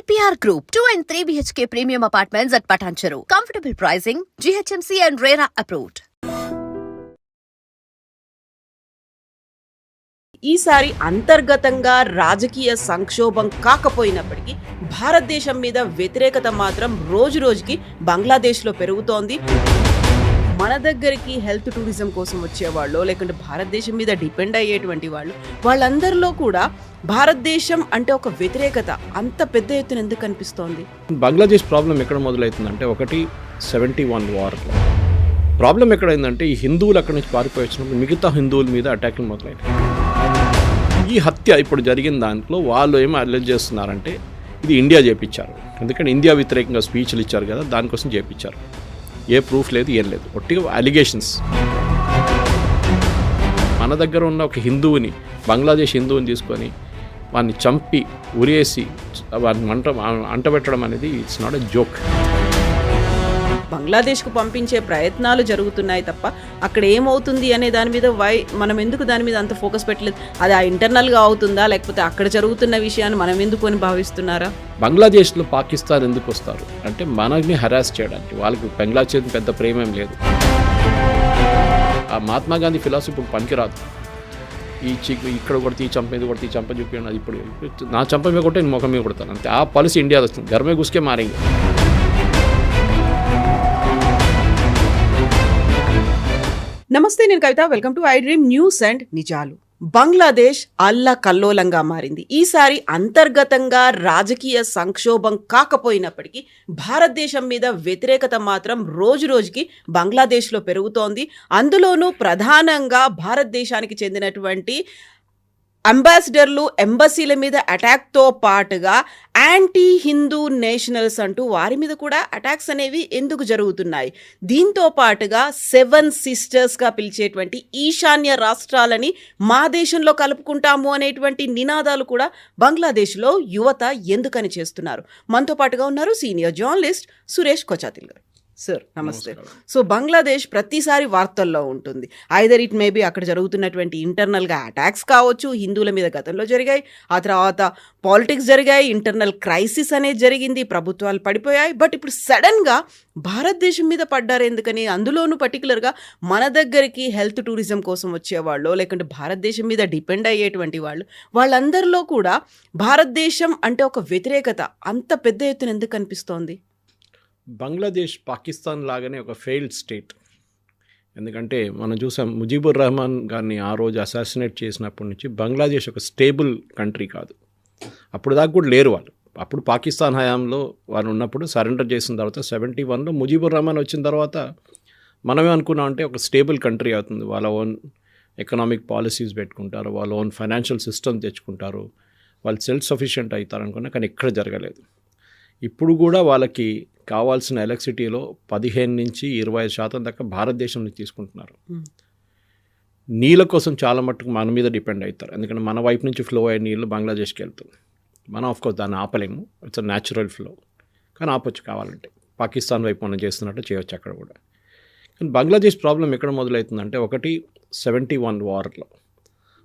APR Group, 2 and 3 BHK premium apartments at Patancheru. Comfortable pricing, GHMC and RERA approved. ఈసారి అంతర్గతంగా రాజకీయ సంక్షోభం కాకపోయినప్పటికీ భారతదేశం మీద వ్యతిరేకత మాత్రం రోజు రోజుకి బంగ్లాదేశ్లో పెరుగుతోంది. మన దగ్గరికి హెల్త్ టూరిజం కోసం వచ్చేవాళ్ళు, లేకుంటే భారతదేశం మీద డిపెండ్ అయ్యేటువంటి వాళ్ళందరిలో కూడా భారతదేశం అంటే ఒక వ్యతిరేకత అంత పెద్ద ఎత్తున ఎందుకు కనిపిస్తోంది? బంగ్లాదేశ్ ప్రాబ్లం ఎక్కడ మొదలవుతుందంటే, ఒకటి 71 వార్లో ప్రాబ్లం ఎక్కడైందంటే, ఈ హిందువులు అక్కడి నుంచి పారిపోయి వచ్చినప్పుడు మిగతా హిందువుల మీద అటాక్లు మొదలైనాయి. ఈ హత్య ఇప్పుడు జరిగిన దాంట్లో వాళ్ళు ఏమో అల్లెజ్ చేస్తున్నారంటే ఇది ఇండియా చేపించారు, ఎందుకంటే ఇండియా వ్యతిరేకంగా స్పీచ్లు ఇచ్చారు కదా, దానికోసం చేపించారు. ఏ ప్రూఫ్ లేదు, ఏం లేదు, ఒట్టిగా అలిగేషన్స్. మన దగ్గర ఉన్న ఒక హిందువుని, బంగ్లాదేశ్ హిందువుని తీసుకొని వాడిని చంపి ఉరేసి వాడిని అంటబెట్టడం అనేది ఇట్స్ నాట్ ఎ జోక్. బంగ్లాదేశ్కు పంపించే ప్రయత్నాలు జరుగుతున్నాయి తప్ప అక్కడ ఏమవుతుంది అనే దాని మీద మనం ఎందుకు దాని మీద అంత ఫోకస్ పెట్టలేదు? అది ఆ ఇంటర్నల్గా అవుతుందా, లేకపోతే అక్కడ జరుగుతున్న విషయాన్ని మనం ఎందుకు అని భావిస్తున్నారా? బంగ్లాదేశ్లో పాకిస్తాన్ ఎందుకు వస్తారు అంటే మనల్ని హరాస్ చేయడానికి. వాళ్ళకి బంగ్లాదేశ్ పెద్ద ప్రేమేం లేదు. ఆ మహాత్మా గాంధీ ఫిలాసఫీ ఇప్పుడు పనికిరాదు. ఇక్కడ కొడితే ఈ చంప, ఇది కొడితే ఈ చంప చూపించండి, అది ఇప్పుడు నా చంప మీద కొట్టే నేను ముఖం మీద కొడతాను అంతే. ఆ పాలసీ ఇండియా వస్తుంది, గర్మే గుస్కే మారేంगे. నమస్తే, నేను Kavitha. Welcome to iDream news and నిజాలు. బంగ్లాదేశ్ అల్లకల్లోలంగా మారింది. ఈసారి అంతర్గతంగా రాజకీయ సంక్షోభం కాకపోయినప్పటికీ భారతదేశం మీద వ్యతిరేకత మాత్రం రోజు రోజుకి బంగ్లాదేశ్లో పెరుగుతోంది. అందులోనూ ప్రధానంగా భారతదేశానికి చెందినటువంటి అంబాసిడర్లు, ఎంబసీల మీద అటాక్తో పాటుగా యాంటీ హిందూ నేషనల్స్ అంటూ వారి మీద కూడా అటాక్స్ అనేవి ఎందుకు జరుగుతున్నాయి? దీంతో పాటుగా 7 సిస్టర్స్గా పిలిచేటువంటి ఈశాన్య రాష్ట్రాలని మా దేశంలో కలుపుకుంటాము అనేటువంటి నినాదాలు కూడా బంగ్లాదేశ్లో యువత ఎందుకని చేస్తున్నారు? మనతో పాటుగా ఉన్నారు సీనియర్ జర్నలిస్ట్ సురేష్ కొచాతిల్ గారు. సార్ నమస్తే. సో బంగ్లాదేశ్ ప్రతిసారి వార్తల్లో ఉంటుంది. ఐదర్ ఇట్ మేబీ అక్కడ జరుగుతున్నటువంటి ఇంటర్నల్గా అటాక్స్ కావచ్చు, హిందువుల మీద గతంలో జరిగాయి, ఆ తర్వాత పాలిటిక్స్ జరిగాయి, ఇంటర్నల్ క్రైసిస్ అనేది జరిగింది, ప్రభుత్వాలు పడిపోయాయి. బట్ ఇప్పుడు సడన్గా భారతదేశం మీద పడ్డారు ఎందుకని? అందులోనూ పర్టికులర్గా మన దగ్గరికి హెల్త్ టూరిజం కోసం వచ్చేవాళ్ళు, లేకుంటే భారతదేశం మీద డిపెండ్ అయ్యేటువంటి వాళ్ళందరిలో కూడా భారతదేశం అంటే ఒక వ్యతిరేకత అంత పెద్ద ఎత్తున ఎందుకు కనిపిస్తోంది? బంగ్లాదేశ్ పాకిస్తాన్ లాగానే ఒక ఫెయిల్డ్ స్టేట్. ఎందుకంటే మనం చూసాం, ముజీబుర్ రెహమాన్ గారిని ఆ రోజు అసాసినేట్ చేసినప్పటి నుంచి బంగ్లాదేశ్ ఒక స్టేబుల్ కంట్రీ కాదు. అప్పుడు దాకా కూడా లేరు వాళ్ళు. అప్పుడు పాకిస్తాన్ హయాంలో వాళ్ళు ఉన్నప్పుడు సరెండర్ చేసిన తర్వాత 71లో ముజీబుర్ రెహమాన్ వచ్చిన తర్వాత మనమే అనుకున్నాం అంటే ఒక స్టేబుల్ కంట్రీ అవుతుంది. వాళ్ళ ఓన్ ఎకనామిక్ పాలసీస్ పెట్టుకుంటారు, వాళ్ళ ఓన్ ఫైనాన్షియల్ సిస్టమ్ తెచ్చుకుంటారు, వాళ్ళు సెల్ఫ్ సఫిషియెంట్ అవుతారు అనుకున్నా. కానీ ఎక్కడ జరగలేదు. ఇప్పుడు కూడా వాళ్ళకి కావాల్సిన ఎలక్ట్రిసిటీలో 15 నుంచి 25% దాకా భారతదేశం నుంచి తీసుకుంటున్నారు. నీళ్ళ కోసం చాలా మట్టుకు మన మీద డిపెండ్ అవుతారు, ఎందుకంటే మన వైపు నుంచి ఫ్లో అయ్యే నీళ్ళు బంగ్లాదేశ్కి వెళ్తుంది. మనం ఆఫ్కోర్స్ దాన్ని ఆపలేము, ఇట్స్ అ న్యాచురల్ ఫ్లో. కానీ ఆపొచ్చు కావాలంటే, పాకిస్తాన్ వైపు మనం చేస్తున్నట్టు చేయొచ్చు అక్కడ కూడా. కానీ బంగ్లాదేశ్ ప్రాబ్లం ఎక్కడ మొదలవుతుందంటే, ఒకటి 71 వార్లో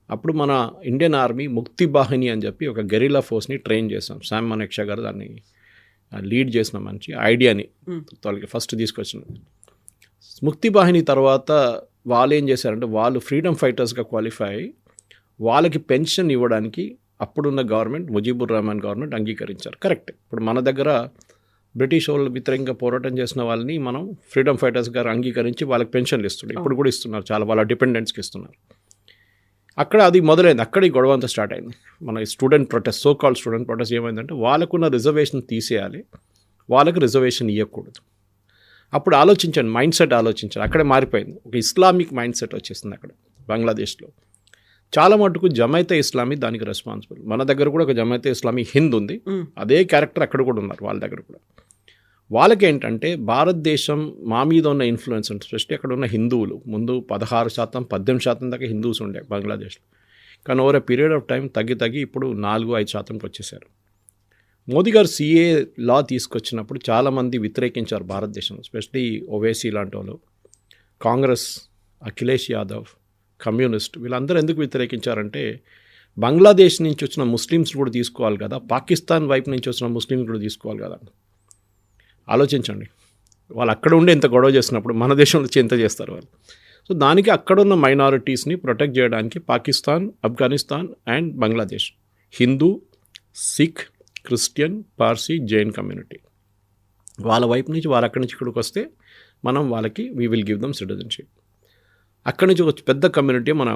అప్పుడు మన ఇండియన్ ఆర్మీ ముక్తి బాహిని అని చెప్పి ఒక గెరిల్లా ఫోర్స్ని ట్రైన్ చేసాం. శామ్ మనెక్షా గారు దాన్ని లీడ్ చేసిన మంచి ఐడియాని వాళ్ళకి ఫస్ట్ తీసుకొచ్చిన ముక్తి బాహిని. తర్వాత వాళ్ళు ఏం చేశారంటే, వాళ్ళు ఫ్రీడమ్ ఫైటర్స్గా క్వాలిఫై అయ్యి వాళ్ళకి పెన్షన్ ఇవ్వడానికి అప్పుడున్న గవర్నమెంట్, ముజీబుర్ రెహమాన్ గవర్నమెంట్ అంగీకరించారు. కరెక్ట్. ఇప్పుడు మన దగ్గర బ్రిటిష్ వాళ్ళు వ్యతిరేకంగా పోరాటం చేసిన వాళ్ళని మనం ఫ్రీడమ్ ఫైటర్స్ గారు అంగీకరించి వాళ్ళకి పెన్షన్లు ఇస్తున్నారు. ఇప్పుడు కూడా ఇస్తున్నారు, చాలా వాళ్ళ డిపెండెంట్స్కి ఇస్తున్నారు. అక్కడ అది మొదలైంది, అక్కడ ఈ గొడవ అంతా స్టార్ట్ అయింది. మన student protest, so called student protest ఏమైందంటే, వాళ్ళకున్న రిజర్వేషన్ తీసేయాలి, వాళ్ళకి రిజర్వేషన్ ఇవ్వకూడదు. అప్పుడు ఆలోచించండి, మైండ్ సెట్ ఆలోచించాలి. అక్కడే మారిపోయింది, ఒక ఇస్లామిక్ మైండ్ సెట్ వచ్చేసింది అక్కడ బంగ్లాదేశ్లో. చాలా మటుకు జమైతే ఇస్లామీ దానికి రెస్పాన్సిబుల్. మన దగ్గర కూడా ఒక జమైతే ఇస్లామీ హింద్ ఉంది, అదే క్యారెక్టర్ అక్కడ కూడా ఉన్నారు వాళ్ళ దగ్గర కూడా. వాళ్ళకేంటంటే భారతదేశం మా మీద ఉన్న ఇన్ఫ్లుయెన్స్, స్పెషల్లీ అక్కడ ఉన్న హిందువులు ముందు 16%, 18% దాకా హిందూస్ ఉండే బంగ్లాదేశ్లో. కానీ over a period of time తగ్గి ఇప్పుడు 4-5% వచ్చేసారు. మోదీ గారు CA లా తీసుకొచ్చినప్పుడు చాలామంది వ్యతిరేకించారు భారతదేశంలో, స్పెషల్లీ ఓవైసీ లాంటి వాళ్ళు, కాంగ్రెస్, అఖిలేష్ యాదవ్, కమ్యూనిస్ట్, వీళ్ళందరూ ఎందుకు వ్యతిరేకించారంటే, బంగ్లాదేశ్ నుంచి వచ్చిన ముస్లిమ్స్ కూడా తీసుకోవాలి కదా, పాకిస్తాన్ వైపు నుంచి వచ్చిన ముస్లిమ్స్ కూడా తీసుకోవాలి కదా. ఆలోచించండి, వాళ్ళు అక్కడ ఉండి ఎంత గొడవ చేసినప్పుడు మన దేశంలో వచ్చి ఎంత చేస్తారు వాళ్ళు. సో దానికి అక్కడున్న మైనారిటీస్ని ప్రొటెక్ట్ చేయడానికి Pakistan, Afghanistan and Bangladesh, Hindu, Sikh, Christian, Parsi, Jain community, వాళ్ళ వైపు నుంచి వాళ్ళు అక్కడి నుంచి ఇక్కడికి వస్తే మనం వాళ్ళకి we will give them citizenship. అక్కడి నుంచి ఒక పెద్ద కమ్యూనిటీ మన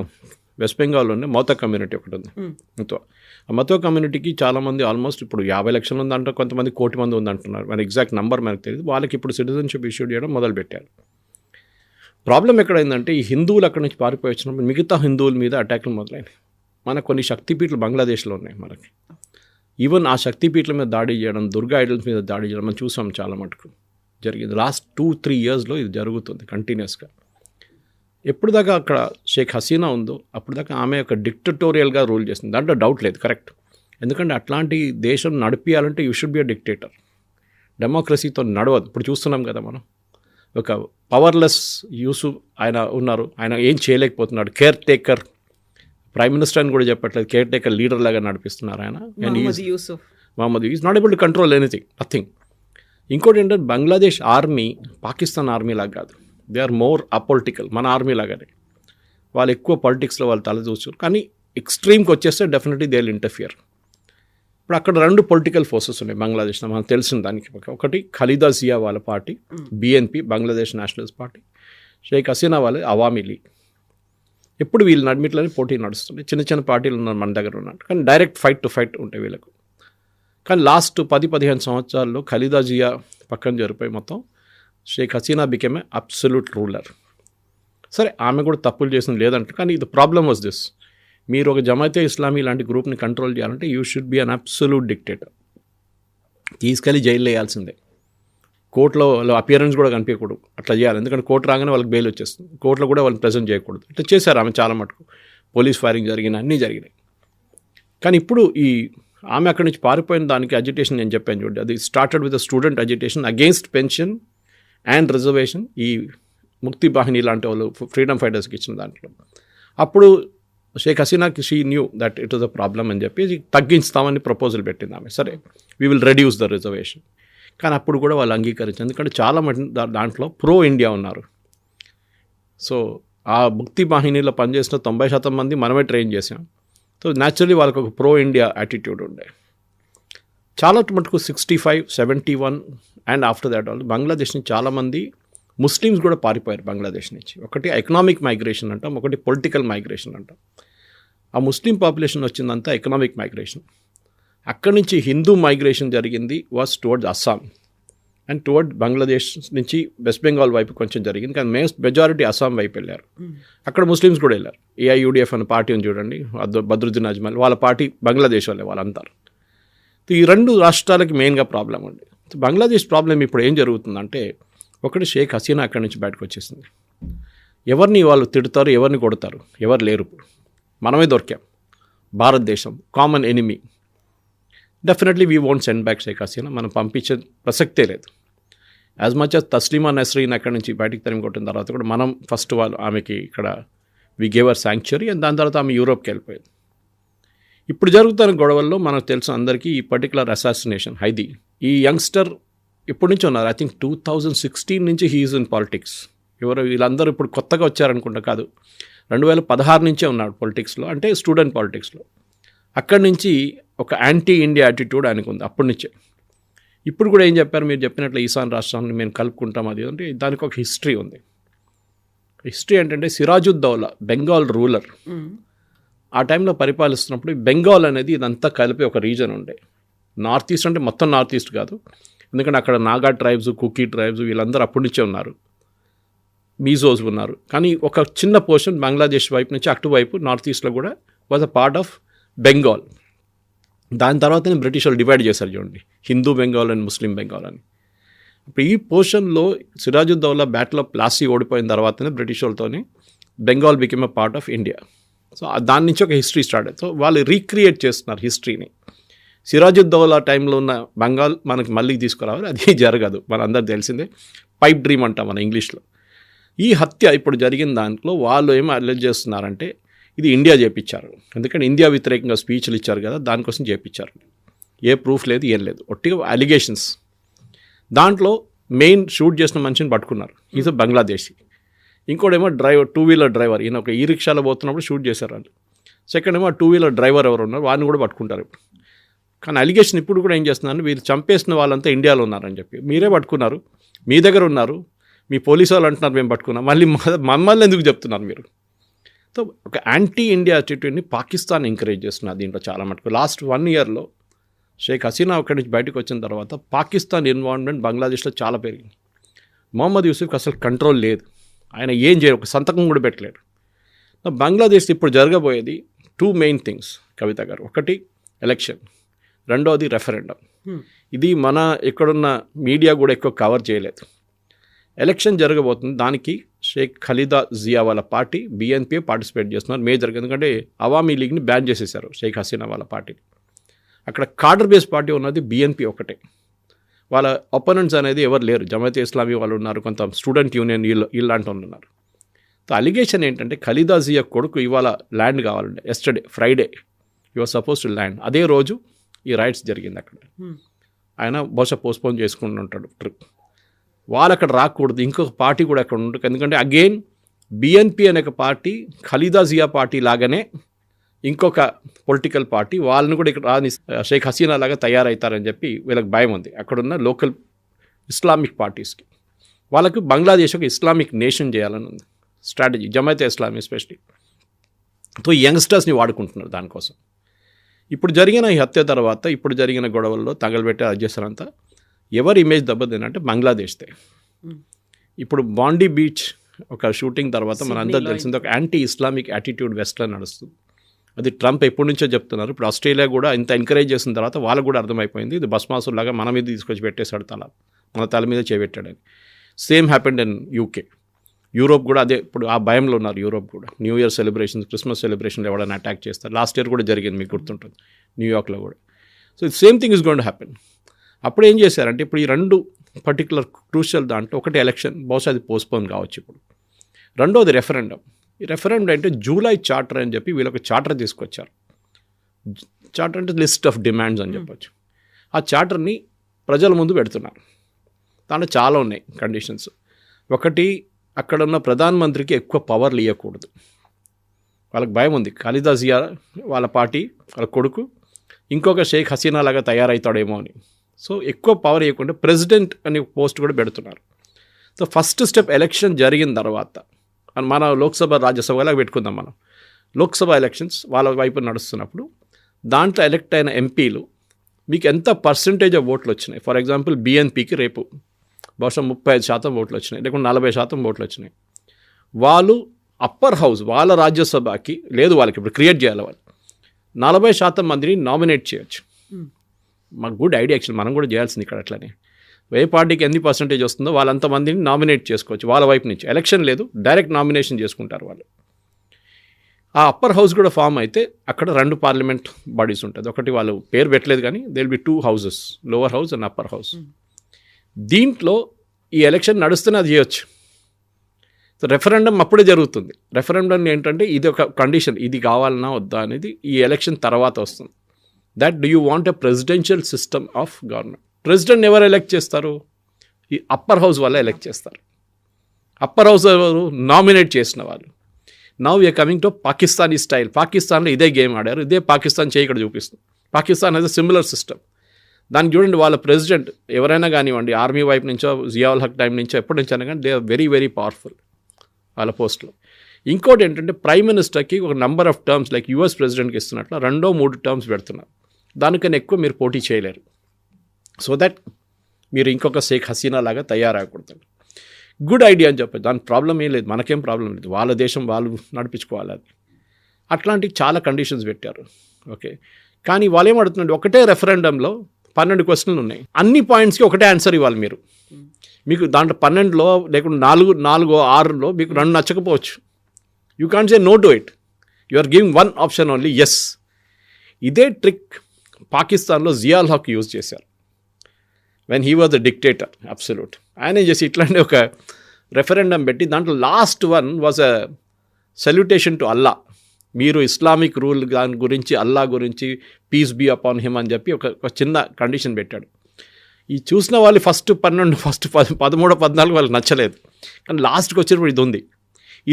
వెస్ట్ బెంగాల్లోనే మోతా కమ్యూనిటీ ఒకటి ఉంది. ఆ మతో కమ్యూనిటీకి చాలామంది ఆల్మోస్ట్ ఇప్పుడు 50 లక్షల మంది అంటారు, కొంతమంది 1 కోటి మంది ఉంది అంటున్నారు. మన ఎగ్జాక్ట్ నెంబర్ మనకు తెలియదు. వాళ్ళకి ఇప్పుడు సిటిజన్షిప్ ఇష్యూ చేయడం మొదలుపెట్టారు. ప్రాబ్లం ఎక్కడైందంటే ఈ హిందువులు అక్కడి నుంచి పారిపోయి వచ్చినప్పుడు మిగతా హిందువుల మీద అటాక్లు మొదలైనవి. మనకు కొన్ని శక్తిపీఠలు బంగ్లాదేశ్లో ఉన్నాయి మనకి. ఈవెన్ ఆ శక్తిపీఠల మీద దాడి చేయడం, దుర్గా ఐడల్స్ మీద దాడి చేయడం మనం చూసాం, చాలా మటుకు జరిగింది. లాస్ట్ 2-3 ఇయర్స్లో ఇది జరుగుతుంది కంటిన్యూస్గా. ఎప్పుడు దాకా అక్కడ షేక్ హసీనా ఉందో అప్పుడు దాకా ఆమె ఒక డిక్టటోరియల్గా రూల్ చేస్తుంది, దాంట్లో డౌట్ లేదు, కరెక్ట్. ఎందుకంటే అట్లాంటి దేశం నడిపించాలంటే you should be a dictator. డెమోక్రసీతో నడవదు. ఇప్పుడు చూస్తున్నాం కదా మనం, ఒక పవర్లెస్ యూసుఫ్ ఆయన ఉన్నారు, ఆయన ఏం చేయలేకపోతున్నాడు. కేర్ టేకర్ ప్రైమ్ మినిస్టర్ అని కూడా చెప్పట్లేదు, కేర్ టేకర్ లీడర్ లాగా నడిపిస్తున్నారు ఆయన. Muhammad is not able to control anything, nothing. ఇంకోటి ఏంటంటే బంగ్లాదేశ్ ఆర్మీ పాకిస్తాన్ ఆర్మీ లాగా కాదు, దే ఆర్ మోర్ అపొలిటికల్. మన ఆర్మీ లాగానే వాళ్ళు ఎక్కువ పాలిటిక్స్లో వాళ్ళు తల చూస్తారు, కానీ ఎక్స్ట్రీమ్కి వచ్చేస్తే డెఫినెట్లీ దే విల్ ఇంటర్ఫియర్. ఇప్పుడు అక్కడ 2 పొలిటికల్ ఫోర్సెస్ ఉన్నాయి బంగ్లాదేశ్లో, మనకు తెలిసిన దానికి. ఒకటి ఖలీదా జియా వాళ్ళ party BNP, Bangladesh nationalist party. Sheikh Hasina వాళ్ళ అవామీ లీగ్. ఎప్పుడు వీళ్ళు నడిమిట్లోనే పోటీ నడుస్తుంది. చిన్న చిన్న పార్టీలు ఉన్నారు మన దగ్గర ఉన్నట్టు, కానీ డైరెక్ట్ ఫైట్ టు ఫైట్ ఉంటాయి వీళ్ళకు. కానీ లాస్ట్ 10-15 సంవత్సరాల్లో ఖలీదా జియా పక్కన జరిపోయి మొత్తం Sheikh Hasina became a absolute ruler. సరే, ఆమె కూడా తప్పులు చేసింది లేదంటే, కానీ ఇది ప్రాబ్లమ్ వాజ్ దిస్. మీరు ఒక జమాతే ఇస్లామీ లాంటి గ్రూప్ని కంట్రోల్ చేయాలంటే you should be an absolute dictator. తీసుకెళ్ళి జైల్లో వేయాల్సిందే. కోర్టులో అపియరెన్స్ కూడా కనిపించకూడదు, అట్లా చేయాలి. ఎందుకంటే కోర్టు రాగానే వాళ్ళకి బెయిల్ వచ్చేస్తుంది. కోర్టులో కూడా వాళ్ళని ప్రెజెంట్ చేయకూడదు. ఇట్లా చేశారు ఆమె చాలా మటుకు. పోలీస్ ఫైరింగ్ జరిగినాయి, అన్నీ జరిగినాయి. కానీ ఇప్పుడు ఈ ఆమె అక్కడి నుంచి పారిపోయిన దానికి అజిటేషన్ నేను చెప్పాను చూడండి, అది started with student agitation against pension and reservation. ఈ ముక్తి బాహిని లాంటి వాళ్ళు ఫ్రీడమ్ ఫైటర్స్కి ఇచ్చిన దాంట్లో అప్పుడు షేక్ హసీనాకి she knew that it was a problem అని చెప్పి తగ్గించుతామని ప్రపోజల్ పెట్టింది ఆమె. సరే, we will reduce the reservation. కానీ అప్పుడు కూడా వాళ్ళు అంగీకరించారు, ఎందుకంటే చాలా మంది దాంట్లో ప్రో ఇండియా ఉన్నారు. సో ఆ ముక్తి బాహినీలో పనిచేసిన 90% మంది మనమే ట్రైన్ చేసాం. సో న్యాచురలీ వాళ్ళకి ఒక ప్రో ఇండియా యాటిట్యూడ్ ఉండే. చాలా మటుకు 65, 71 అండ్ ఆఫ్టర్ దాట్ వాళ్ళు బంగ్లాదేశ్ నుంచి చాలామంది ముస్లిమ్స్ కూడా పారిపోయారు బంగ్లాదేశ్ నుంచి. ఒకటి ఎకనామిక్ మైగ్రేషన్ అంటాం, ఒకటి పొలిటికల్ మైగ్రేషన్ అంటాం. ఆ ముస్లిం పాపులేషన్ వచ్చిందంతా ఎకనామిక్ మైగ్రేషన్. అక్కడి నుంచి హిందూ మైగ్రేషన్ జరిగింది was towards Assam and towards Bangladesh నుంచి వెస్ట్ బెంగాల్ వైపు కొంచెం జరిగింది, కానీ మెజారిటీ అస్సాం వైపు వెళ్ళారు. అక్కడ ముస్లిమ్స్ కూడా వెళ్ళారు. AIUDF అనే పార్టీ ఉంది చూడండి, బద్రుద్దీన్ అజ్మల్ వాళ్ళ పార్టీ బంగ్లాదేశ్ వాళ్ళే వాళ్ళంతా. ఈ 2 రాష్ట్రాలకి మెయిన్గా ప్రాబ్లం ఉంది. బంగ్లాదేశ్ ప్రాబ్లం ఇప్పుడు ఏం జరుగుతుందంటే, ఒకటి షేక్ హసీనా అక్కడి నుంచి బయటకు వచ్చేసింది. ఎవరిని వాళ్ళు తిడతారు, ఎవరిని కొడతారు, ఎవరు లేరు. ఇప్పుడు మనమే దొరికాం. భారతదేశం common enemy. Definitely we won't send back Sheikh Hasina. మనం పంపించే ప్రసక్తే లేదు. As much as Taslima Nasrin అక్కడి నుంచి బయటికి తరిమి కొట్టిన తర్వాత కూడా మనం ఫస్ట్ వాళ్ళు ఆమెకి ఇక్కడ we gave her sanctuary and దాని తర్వాత ఆమె యూరోప్కి వెళ్ళిపోయింది. ఇప్పుడు జరుగుతున్న గొడవల్లో మనకు తెలుసు అందరికీ ఈ పర్టికులర్ అసాసినేషన్ హైదీ. ఈ యంగ్స్టర్ ఎప్పటి నుంచి ఉన్నారు, ఐ థింక్ 2016 నుంచి హీ ఈజ్ ఇన్ పాలిటిక్స్. ఎవరు వీళ్ళందరూ ఇప్పుడు కొత్తగా వచ్చారనుకుంటా, కాదు 2016 నుంచే ఉన్నాడు పొలిటిక్స్లో, అంటే స్టూడెంట్ పాలిటిక్స్లో. అక్కడి నుంచి ఒక యాంటీ ఇండియా యాటిట్యూడ్ ఆయనకు ఉంది అప్పటి నుంచే. ఇప్పుడు కూడా ఏం చెప్పారు, మీరు చెప్పినట్లు ఈశాన్ రాష్ట్రాన్ని మేము కలుపుకుంటాం అది అంటే దానికి ఒక హిస్టరీ ఉంది. హిస్టరీ ఏంటంటే సిరాజుద్దౌలా బెంగాల్ రూలర్ ఆ టైంలో పరిపాలిస్తున్నప్పుడు బెంగాల్ అనేది ఇదంతా కలిపి ఒక రీజన్ ఉండే. నార్త్ ఈస్ట్ అంటే మొత్తం నార్త్ ఈస్ట్ కాదు, ఎందుకంటే అక్కడ నాగా ట్రైబ్స్, కుకీ ట్రైబ్స్ వీళ్ళందరూ అప్పటి నుంచే ఉన్నారు, మీజోస్ ఉన్నారు. కానీ ఒక చిన్న పోర్షన్ బంగ్లాదేశ్ వైపు నుంచి అటువైపు నార్త్ ఈస్ట్లో కూడా was a part of Bengal. దాని తర్వాతనే బ్రిటిష్ వాళ్ళు డివైడ్ చేశారు చూడండి, హిందూ బెంగాల్ అండ్ ముస్లిం బెంగాల్ అని. ఇప్పుడు ఈ పోర్షన్లో సిరాజుద్దౌలా బ్యాటిల్ ఆఫ్ ప్లాసీ ఓడిపోయిన తర్వాతనే బ్రిటిష్ వాళ్ళతోనే Bengal became a part of India. So దాని నుంచి ఒక హిస్టరీ స్టార్ట్ అయ్యింది. సో వాళ్ళు రీక్రియేట్ చేస్తున్నారు హిస్టరీని. సిరాజుద్దౌలా టైంలో ఉన్న బెంగాల్ మనకి మళ్ళీ తీసుకురావాలి, అది జరగదు, మనందరికి తెలిసిందే. పైప్ డ్రీమ్ అంటాం మన ఇంగ్లీష్లో. ఈ హత్య ఇప్పుడు జరిగిన దాంట్లో వాళ్ళు ఏమి అల్లెజ్ చేస్తున్నారంటే ఇది ఇండియా చేపించారు. ఎందుకంటే ఇండియా వ్యతిరేకంగా స్పీచ్లు ఇచ్చారు కదా, దానికోసం చేపించారు. ఏ ప్రూఫ్ లేదు, ఏం లేదు, ఒట్టిగా అలిగేషన్స్. దాంట్లో మెయిన్ షూట్ చేసిన మనిషిని పట్టుకున్నారు, ఈజ్ బంగ్లాదేశీ. ఇంకోటేమో డ్రైవర్, 2-వీలర్ డ్రైవర్, ఈయన ఒక ఈ రిక్షాలో పోతున్నప్పుడు షూట్ చేశారు వాళ్ళు. సెకండ్ ఏమో 2-వీలర్ డ్రైవర్ ఎవరు ఉన్నారు వారిని కూడా పట్టుకుంటారు ఇప్పుడు. కానీ అలిగేషన్ ఇప్పుడు కూడా ఏం చేస్తున్నారు, వీరు చంపేసిన వాళ్ళంతా ఇండియాలో ఉన్నారని చెప్పి మీరే పట్టుకున్నారు, మీ దగ్గర ఉన్నారు, మీ పోలీసు వాళ్ళు అంటున్నారు మేము పట్టుకున్నాం, మళ్ళీ మమ్మల్ని ఎందుకు చెప్తున్నారు మీరు? సో ఒక యాంటీ ఇండియా యాటిట్యూడ్ని పాకిస్తాన్ ఎంకరేజ్ చేస్తున్నారు దీంట్లో చాలా మటుకు. లాస్ట్ 1 ఇయర్లో షేక్ హసీనా అక్కడి నుంచి బయటకు వచ్చిన తర్వాత పాకిస్తాన్ ఇన్వాల్వ్మెంట్ బంగ్లాదేశ్లో చాలా పెరిగింది. మొహమ్మద్ యూసుఫ్కి అసలు కంట్రోల్ లేదు, ఆయన ఏం చేయరు, ఒక సంతకం కూడా పెట్టలేడు. బంగ్లాదేశ్ ఇప్పుడు జరగబోయేది 2 మెయిన్ థింగ్స్ కవిత గారు. ఒకటి ఎలక్షన్, రెండోది రెఫరెండం. ఇది మన ఎక్కడున్న మీడియా కూడా ఎక్కువ కవర్ చేయలేదు. ఎలక్షన్ జరగబోతుంది, దానికి షేక్ ఖలీదా జియా వాళ్ళ పార్టీ BNP పార్టిసిపేట్ చేస్తున్నారు మేజర్గా. ఎందుకంటే అవామీ లీగ్ని బ్యాన్ చేసేసారు షేక్ హసీనా వాళ్ళ పార్టీని. అక్కడ కార్డర్ బేస్ పార్టీ ఉన్నది BNP ఒకటే, వాళ్ళ అపోనెంట్స్ అనేది ఎవరు లేరు. జమాయతే ఇస్లామీ వాళ్ళు ఉన్నారు, కొంత స్టూడెంట్ యూనియన్ ఇలాంటి వాళ్ళు ఉన్నారు. సో అలిగేషన్ ఏంటంటే ఖలీదా జియా కొడుకు ఇవాళ ల్యాండ్ కావాలంటే, yesterday Friday your suppose to land, అదే రోజు ఈ రైట్స్ జరిగింది అక్కడ. ఆయన బహుశా పోస్ట్పోన్ చేసుకుని ఉంటాడు ట్రిప్. వాళ్ళు అక్కడ రాకూడదు, ఇంకొక పార్టీ కూడా అక్కడ ఉంటుంది. ఎందుకంటే అగైన్ BNP అనే ఒక పార్టీ ఖలీదా జియా పార్టీ లాగానే ఇంకొక పొలిటికల్ పార్టీ, వాళ్ళని కూడా ఇక్కడ రాని షేక్ హసీనా లాగా తయారవుతారని చెప్పి వీళ్ళకి భయం ఉంది అక్కడున్న లోకల్ ఇస్లామిక్ పార్టీస్కి. వాళ్ళకు బంగ్లాదేశ్ ఒక ఇస్లామిక్ నేషన్ చేయాలని ఉంది strategy, Jamaat e Islami especially. So యంగ్స్టర్స్ని వాడుకుంటున్నారు దానికోసం. ఇప్పుడు జరిగిన ఈ హత్య తర్వాత, ఇప్పుడు జరిగిన గొడవల్లో తగలబెట్టే అధ్యక్షులంతా ఎవరి ఇమేజ్ దెబ్బతిందంటే బంగ్లాదేశ్దే. ఇప్పుడు బాండీ బీచ్ ఒక షూటింగ్ తర్వాత మనందరూ తెలిసింది ఒక యాంటీ ఇస్లామిక్ యాటిట్యూడ్ వెస్ట్లో నడుస్తుంది. అది ట్రంప్ ఎప్పటి నుంచో చెప్తున్నారు. ఇప్పుడు ఆస్ట్రేలియా కూడా ఇంత ఎంకరేజ్ చేసిన తర్వాత వాళ్ళకు కూడా అర్థమైపోయింది, ఇది భస్మాసులాగా మన మీద తీసుకొచ్చి పెట్టేశాడు, మన తల మీద చేపెట్టాడని. Same happened in UK. Europe కూడా అదే ఇప్పుడు ఆ భయంలో ఉన్నారు. యూరోప్ కూడా న్యూ ఇయర్ సెలబ్రేషన్స్, క్రిస్మస్ సెలబ్రేషన్లో ఎవరైనా అటాక్ చేస్తారు. లాస్ట్ ఇయర్ కూడా జరిగింది, మీకు గుర్తుంటుంది, న్యూయార్క్లో కూడా. So same thing is going to happen. అప్పుడు ఏం చేశారంటే ఇప్పుడు ఈ 2 పర్టికులర్ క్రూషియల్ దాంట్లో, ఒకటి ఎలక్షన్, బహుశా అది పోస్ట్పోన్ కావచ్చు ఇప్పుడు. రెండోది రెఫరెండం. ఈ రెఫరెండం అంటే జూలై చార్టర్ అని చెప్పి వీళ్ళొక చార్టర్ తీసుకొచ్చారు. చార్టర్ అంటే లిస్ట్ ఆఫ్ డిమాండ్స్ అని చెప్పొచ్చు. ఆ చార్టర్ని ప్రజల ముందు పెడుతున్నారు. దాంట్లో చాలా ఉన్నాయి కండిషన్స్. ఒకటి, అక్కడ ఉన్న ప్రధానమంత్రికి ఎక్కువ పవర్లు ఇవ్వకూడదు. వాళ్ళకి భయం ఉంది, ఖలీదా జియా వాళ్ళ పార్టీ వాళ్ళ కొడుకు ఇంకొక షేక్ హసీనా లాగా తయారవుతాడేమో అని. సో ఎక్కువ పవర్ ఇవ్వకుండా ప్రెసిడెంట్ అనే పోస్ట్ కూడా పెడుతున్నారు. సో ఫస్ట్ స్టెప్ ఎలక్షన్ జరిగిన తర్వాత, మన లోక్సభ రాజ్యసభ లాగా పెట్టుకుందాం మనం, లోక్సభ ఎలక్షన్స్ వాళ్ళ వైపు నడుస్తున్నప్పుడు దాంట్లో ఎలక్ట్ అయిన ఎంపీలు మీకు ఎంత పర్సంటేజ్ ఆఫ్ ఓట్లు వచ్చినాయి. ఫర్ ఎగ్జాంపుల్ BNPకి రేపు బహుశా 35% ఓట్లు వచ్చినాయి, లేకుంటే 40% ఓట్లు వచ్చినాయి. వాళ్ళు అప్పర్ హౌస్ వాళ్ళ రాజ్యసభకి లేదు, వాళ్ళకి ఇప్పుడు క్రియేట్ చేయాలి, వాళ్ళు 40% మందిని నామినేట్ చేయొచ్చు. మాకు గుడ్ ఐడియా యాక్చువల్, మనం కూడా చేయాల్సింది ఇక్కడ. అట్లనే ఏ పార్టీకి ఎన్ని పర్సంటేజ్ వస్తుందో వాళ్ళంతమందిని నామినేట్ చేసుకోవచ్చు వాళ్ళ వైపు నుంచి. ఎలక్షన్ లేదు, డైరెక్ట్ నామినేషన్ చేసుకుంటారు వాళ్ళు. ఆ అప్పర్ హౌస్ కూడా ఫామ్ అయితే అక్కడ 2 పార్లమెంట్ బాడీస్ ఉంటుంది. ఒకటి వాళ్ళు పేరు పెట్టలేదు కానీ they will be 2 houses, lower house and upper house. దీంట్లో ఈ ఎలక్షన్ నడుస్తూనే అది చేయొచ్చు. సో రెఫరెండం అప్పుడే జరుగుతుంది. రెఫరెండం ఏంటంటే ఇది ఒక కండిషన్, ఇది కావాలన్నా వద్దా అనేది ఈ ఎలక్షన్ తర్వాత వస్తుంది. That do you want a presidential system of government. President ఎవరు ఎలక్ట్ చేస్తారు? ఈ అప్పర్ హౌస్ వల్ల ఎలక్ట్ చేస్తారు. అప్పర్ హౌస్ ఎవరు? నామినేట్ చేసిన వాళ్ళు. Now we are coming to Pakistani style. పాకిస్తాన్లో ఇదే గేమ్ ఆడారు, ఇదే పాకిస్తాన్ చేయి ఇక్కడ చూపిస్తుంది. Pakistan has a similar system. దానికి చూడండి, వాళ్ళ ప్రెసిడెంట్ ఎవరైనా కానివ్వండి, ఆర్మీ వైపు నుంచో, జియావుల్ హక్ టైం నుంచో, ఎప్పటి నుంచో అయినా కానీ they are very very powerful వాళ్ళ పోస్ట్లో. ఇంకోటి ఏంటంటే ప్రైమ్ మినిస్టర్కి ఒక number of terms like US ప్రెసిడెంట్కి ఇస్తున్నట్లు 2-3 టర్మ్స్ పెడుతున్నారు. దానికన్నా ఎక్కువ మీరు పోటీ చేయలేరు. సో దట్ మీరు ఇంకొక షేక్ హసీనా లాగా తయారవకూడదు. గుడ్ ఐడియా అని చెప్పచ్చు, దాని ప్రాబ్లం ఏం లేదు, మనకేం ప్రాబ్లం లేదు, వాళ్ళ దేశం వాళ్ళు నడిపించుకోవాలి. అది అట్లాంటి చాలా కండిషన్స్ పెట్టారు. ఓకే, కానీ వాళ్ళు ఏమడుతున్నాడు, ఒకటే రెఫరెండంలో 12 క్వశ్చన్లు ఉన్నాయి, అన్ని పాయింట్స్కి ఒకటే ఆన్సర్ ఇవ్వాలి మీరు. మీకు దాంట్లో 12లో లేకుంటే 4-6లో మీకు 2 నచ్చకపోవచ్చు. You can't say no to it, you are giving 1 option only, yes. ఇదే ట్రిక్ పాకిస్తాన్లో జియాల్ హక్ యూజ్ చేశారు when he was the dictator. Absolute ఆయన చేసి ఇట్లాంటి ఒక రెఫరెండం పెట్టి దాంట్లో last one was a salutation to Allah. మీరు ఇస్లామిక్ రూల్ దాని గురించి అల్లా గురించి పీస్ బీ అపాన్ హిమ్ అని చెప్పి ఒక చిన్న కండిషన్ పెట్టాడు. ఈ చూసిన వాళ్ళు ఫస్ట్ 13, 14 వాళ్ళకి నచ్చలేదు. కానీ లాస్ట్కి వచ్చేటప్పుడు ఇది ఉంది,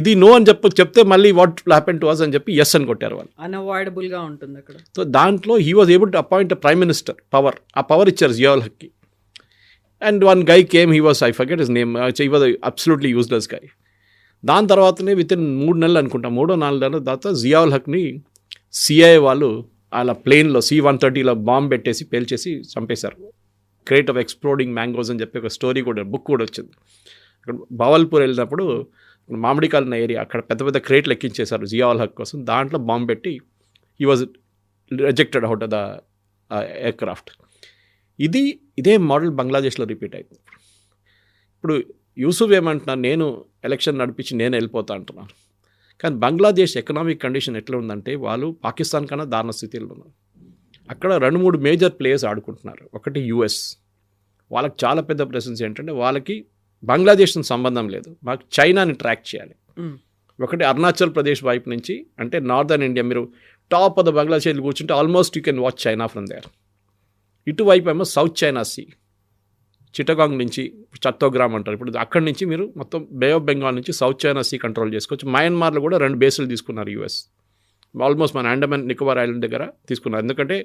ఇది నో అని చెప్తే మళ్ళీ వాట్ హ్యాపెన్ టు అస్ అని చెప్పి ఎస్ అని కొట్టారు వాళ్ళు. అన్అవాయిడబుల్గా ఉంటుంది అక్కడ. సో దాంట్లో he was able to appoint prime minister power, ఆ పవర్ ఇచ్చారు జియావుల్ హక్కి. And one guy came, he was, I forget his name, he was absolutely useless guy. దాని తర్వాతనే వితిన్ 3 నెలలు అనుకుంటా, 3-4 నెలల తర్వాత జియావుల్ హక్ని సిఐఏ వాళ్ళు అలా ప్లేన్లో C-130లో బాంబ్ పెట్టేసి పేల్చేసి చంపేశారు. క్రేట్ ఆఫ్ ఎక్స్ప్లోడింగ్ మ్యాంగోస్ అని చెప్పి ఒక స్టోరీ కూడా, బుక్ కూడా వచ్చింది. అక్కడ బవల్పూర్ వెళ్ళినప్పుడు మామిడికాయలు ఉన్న ఏరియా, అక్కడ పెద్ద పెద్ద క్రేట్లు ఎక్కించేశారు జియావుల్ హక్ కోసం. దాంట్లో బాంబ్ పెట్టి he was rejected out of the aircraft. ఇదే మోడల్ బంగ్లాదేశ్లో రిపీట్ అయింది. ఇప్పుడు యూసుఫ్ ఏమంటున్నారు, నేను ఎలక్షన్ నడిపించి నేను వెళ్ళిపోతా అంటున్నారు. కానీ బంగ్లాదేశ్ ఎకనామిక్ కండిషన్ ఎట్లా ఉందంటే వాళ్ళు పాకిస్తాన్ కన్నా దారుణ స్థితిలో ఉన్నారు. అక్కడ 2-3 మేజర్ ప్లేయర్స్ ఆడుకుంటున్నారు. ఒకటి యుఎస్, వాళ్ళకి చాలా పెద్ద ప్రెసెన్స్ ఏంటంటే వాళ్ళకి బంగ్లాదేశ్తో సంబంధం లేదు, మాకు చైనాని ట్రాక్ చేయాలి. ఒకటి అరుణాచల్ ప్రదేశ్ వైపు నుంచి, అంటే నార్దర్న్ ఇండియా, మీరు టాప్ ఆఫ్ ద బంగ్లాదేశ్ కూర్చుంటే almost you can watch China from there. ఇటువైపు ఏమో సౌత్ చైనా సీ, చిటగాంగ్ నుంచి చత్తోగ్రామ్ అంటారు. ఇప్పుడు అక్కడి నుంచి మీరు మొత్తం బే ఆఫ్ బెంగాల్ నుంచి సౌత్ చైనా సీ కంట్రోల్ చేసుకోవచ్చు. మయన్మార్లో కూడా 2 బేసులు తీసుకున్నారు యుఎస్, ఆల్మోస్ట్ మన అండమాన్ నికోబార్ ఐలాండ్ దగ్గర తీసుకున్నారు. ఎందుకంటే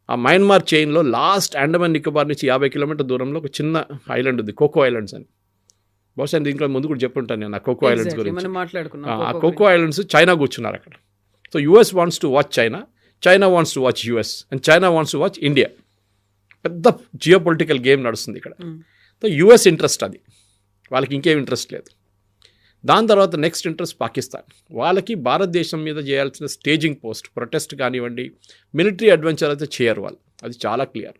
ఆ మయన్మార్ చైన్లో లాస్ట్ అండమాన్ నికోబార్ నుంచి 50 కిలోమీటర్ దూరంలో ఒక చిన్న ఐలాండ్ ఉంది, కోకో ఐలాండ్స్ అని. బహుశా దీంట్లో ముందు కూడా చెప్పుంటాను నేను ఆ కోకో ఐలాండ్స్ గురించి. ఆ కోకో ఐలాండ్స్ చైనా కూర్చున్నారు అక్కడ. So US wants to watch China, China wants to watch US, and China wants to watch India. పెద్ద జియో పొలిటికల్ గేమ్ నడుస్తుంది ఇక్కడ. సో యుఎస్ ఇంట్రెస్ట్ అది, వాళ్ళకి ఇంకేం ఇంట్రెస్ట్ లేదు. దాని తర్వాత నెక్స్ట్ ఇంట్రెస్ట్ పాకిస్తాన్. వాళ్ళకి భారతదేశం మీద చేయాల్సిన స్టేజింగ్ పోస్ట్, ప్రొటెస్ట్ కానివ్వండి, మిలిటరీ అడ్వెంచర్ అయితే చేయరు వాళ్ళు, అది చాలా క్లియర్.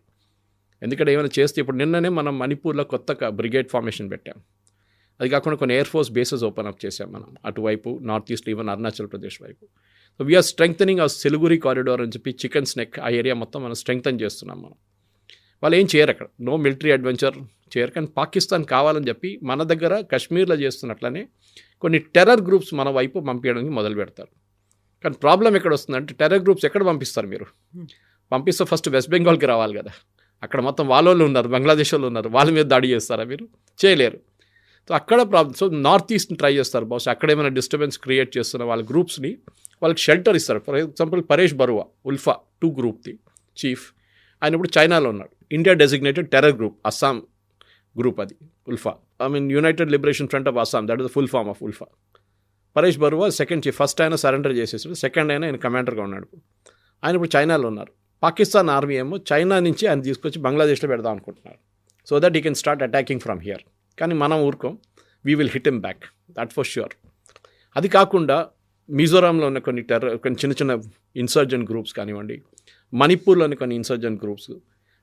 ఎందుకంటే ఏమైనా చేస్తే, ఇప్పుడు నిన్ననే మనం మణిపూర్లో కొత్త బ్రిగేడ్ ఫార్మేషన్ పెట్టాం. అది కాకుండా కొన్ని air force bases open up చేసాం మనం అటువైపు, north east, even Arunachal Pradesh వైపు. సో వీఆర్ స్ట్రెంగ్తనింగ్ ఆ సిలిగురి కారిడార్ అని చెప్పి, చికెన్ స్నెక్ ఆ ఏరియా మొత్తం మనం స్ట్రెంగ్తన్ చేస్తున్నాం మనం. వాళ్ళు ఏం చేయరు అక్కడ, నో మిలిటరీ అడ్వెంచర్ చేయరు. కానీ పాకిస్తాన్ కావాలని చెప్పి మన దగ్గర కశ్మీర్లో చేస్తున్నట్లనే కొన్ని టెర్రర్ గ్రూప్స్ మన వైపు పంపించడానికి మొదలు పెడతారు. కానీ ప్రాబ్లం ఎక్కడ వస్తుందంటే, టెర్రర్ గ్రూప్స్ ఎక్కడ పంపిస్తారు మీరు? పంపిస్తే ఫస్ట్ వెస్ట్ బెంగాల్కి రావాలి కదా, అక్కడ మొత్తం వాళ్ళు ఉన్నారు, బంగ్లాదేశ్ వాళ్ళు ఉన్నారు, వాళ్ళ మీద దాడి చేస్తారా మీరు? చేయలేరు. సో అక్కడ ప్రాబ్లం. సో నార్త్ ఈస్ట్ని ట్రై చేస్తారు బహుశా, అక్కడ ఏమైనా డిస్టర్బెన్స్ క్రియేట్ చేస్తున్న వాళ్ళ గ్రూప్స్ని వాళ్ళకి షెల్టర్ ఇస్తారు. ఫర్ ఎగ్జాంపుల్ పరేష్ బరువా, ఉల్ఫా 2 గ్రూప్ది చీఫ్, ఆయన ఇప్పుడు చైనాలో ఉన్నాడు. India designated terror group, Assam group అది ULFA, United Liberation Front of Assam, that is the full form of ULFA. Paresh Barua second chief, first ఆయన సరెండర్ చేసేసాడు, సెకండ్ ఆయన కమాండర్గా ఉన్నాడు. ఆయన ఇప్పుడు చైనాలో ఉన్నారు. పాకిస్తాన్ ఆర్మీ ఏమో చైనా నుంచి ఆయన తీసుకొచ్చి బంగ్లాదేశ్లో పెడదాం అనుకుంటున్నారు, so that you can start attacking from here. కానీ మనం ఊరుకోం, we will hit him back, that for sure. అది కాకుండా మిజోరాంలో ఉన్న కొన్ని చిన్న చిన్న ఇన్సర్జెంట్ గ్రూప్స్ కానివ్వండి, మణిపూర్లోని కొన్ని ఇన్సర్జెంట్ గ్రూప్స్,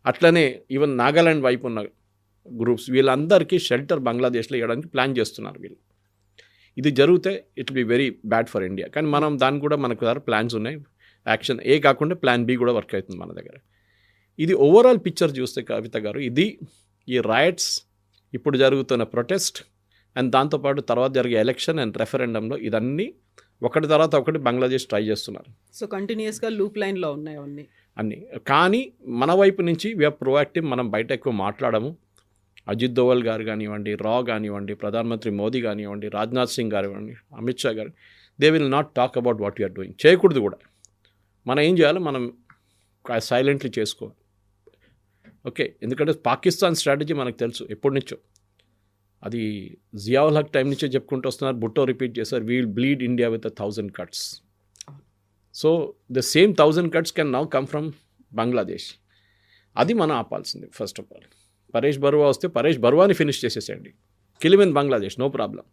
అట్లనే ఈవెన్ నాగాలాండ్ వైపు ఉన్న గ్రూప్స్, వీళ్ళందరికీ షెల్టర్ బంగ్లాదేశ్లో ఇవ్వడానికి ప్లాన్ చేస్తున్నారు వీళ్ళు. ఇది జరిగితే it will be very bad for India. కానీ మనం దానికి కూడా మనకు దగ్గర ప్లాన్స్ ఉన్నాయి. యాక్షన్ ఏ కాకుండా ప్లాన్ బి కూడా వర్క్ అవుతుంది మన దగ్గర. ఇది ఓవరాల్ పిక్చర్ చూస్తే కవిత గారు, ఇది ఈ రైట్స్, ఇప్పుడు జరుగుతున్న ప్రొటెస్ట్, అండ్ దాంతోపాటు తర్వాత జరిగే ఎలక్షన్ అండ్ రెఫరెండంలో, ఇదన్నీ ఒకటి తర్వాత ఒకటి బంగ్లాదేశ్ ట్రై చేస్తున్నారు. సో కంటిన్యూస్గా లూప్ లైన్లో ఉన్నాయి అన్నీ. కానీ మన వైపు నుంచి వీఆర్ ప్రోయాక్టివ్, మనం బయట ఎక్కువ మాట్లాడము. అజిత్ దోవల్ గారు కానివ్వండి, రా కానివ్వండి, ప్రధానమంత్రి మోదీ కానివ్వండి, రాజ్నాథ్ సింగ్ కానివ్వండి, అమిత్ షా గారు, they will not talk about what you are doing. చేయకూడదు కూడా. మనం ఏం చేయాలో మనం సైలెంట్లీ చేసుకోవాలి. ఓకే, ఎందుకంటే పాకిస్తాన్ స్ట్రాటజీ మనకు తెలుసు ఎప్పటి నుంచో. అది జియావుల్ హక్ టైం నుంచే చెప్పుకుంటూ వస్తున్నారు, భుట్టో రిపీట్ చేశారు, we will bleed India with 1000 cuts. So the same 1000 cuts can now come from Bangladesh. అది మనం ఆపాల్సింది first of all. Paresh Barua వస్తే పరేష్ బరువాని ఫినిష్ చేసేసేయండి, kill him in Bangladesh, no problem.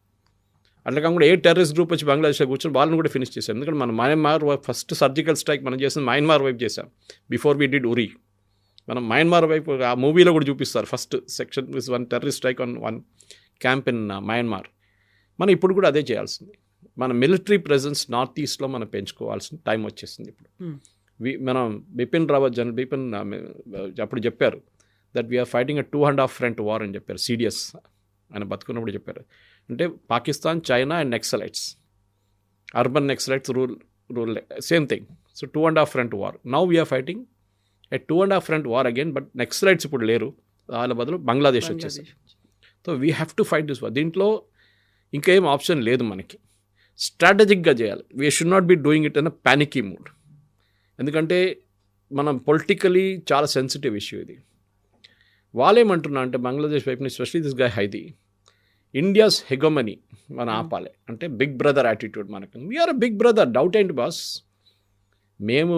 అట్లా కాకుండా ఏ టెర్రరిస్ట్ గ్రూప్ వచ్చి బంగ్లాదేశ్లో కూర్చొని వాళ్ళని కూడా ఫినిష్ చేశాం. ఎందుకంటే మనం మయన్మార్ ఫస్ట్ సర్జికల్ స్ట్రైక్ మనం చేసిన మయన్మార్ వైపు చేసాం, బిఫోర్ వీ డిడ్ ఉరీ. మనం మయన్మార్ వైపు ఆ మూవీలో కూడా చూపిస్తారు, first section is 1 terrorist strike on 1 camp in Myanmar. మనం ఇప్పుడు కూడా అదే చేయాల్సింది. మన మిలిటరీ ప్రెజెన్స్ నార్త్ ఈస్ట్లో మనం పెంచుకోవాల్సిన టైం వచ్చేసింది ఇప్పుడు. మనం బిపిన్ రావత్, జనరల్ బిపిన్ అప్పుడు చెప్పారు that we are fighting 2.5 front war అని చెప్పారు. సిడిఎస్ ఆయన బతుకున్నప్పుడు చెప్పారు. అంటే Pakistan, China and Naxalites, urban Naxalites rule same thing. So 2.5 front war. Now we are fighting a 2.5 front war again, but Naxalites ఇప్పుడు లేరు, వాళ్ళ బదులు బంగ్లాదేశ్ వచ్చేసారు. So we have to fight this war. దీంట్లో ఇంకా ఏం ఆప్షన్ లేదు మనకి, స్ట్రాటజిక్గా చేయాలి. We should not be doing it in a panicky mood. ఎందుకంటే మనం పొలిటికలీ చాలా సెన్సిటివ్ ఇష్యూ ఇది. వాళ్ళేమంటున్నా అంటే బంగ్లాదేశ్ వైపు నుంచి, స్పెషలీ దిస్ గై హైదీ, ఇండియాస్ హెగమనీ మనం ఆపాలి అంటే బిగ్ బ్రదర్ యాటిట్యూడ్ మనకు. We're a big brother, doubt ఏంటి బాస్. మేము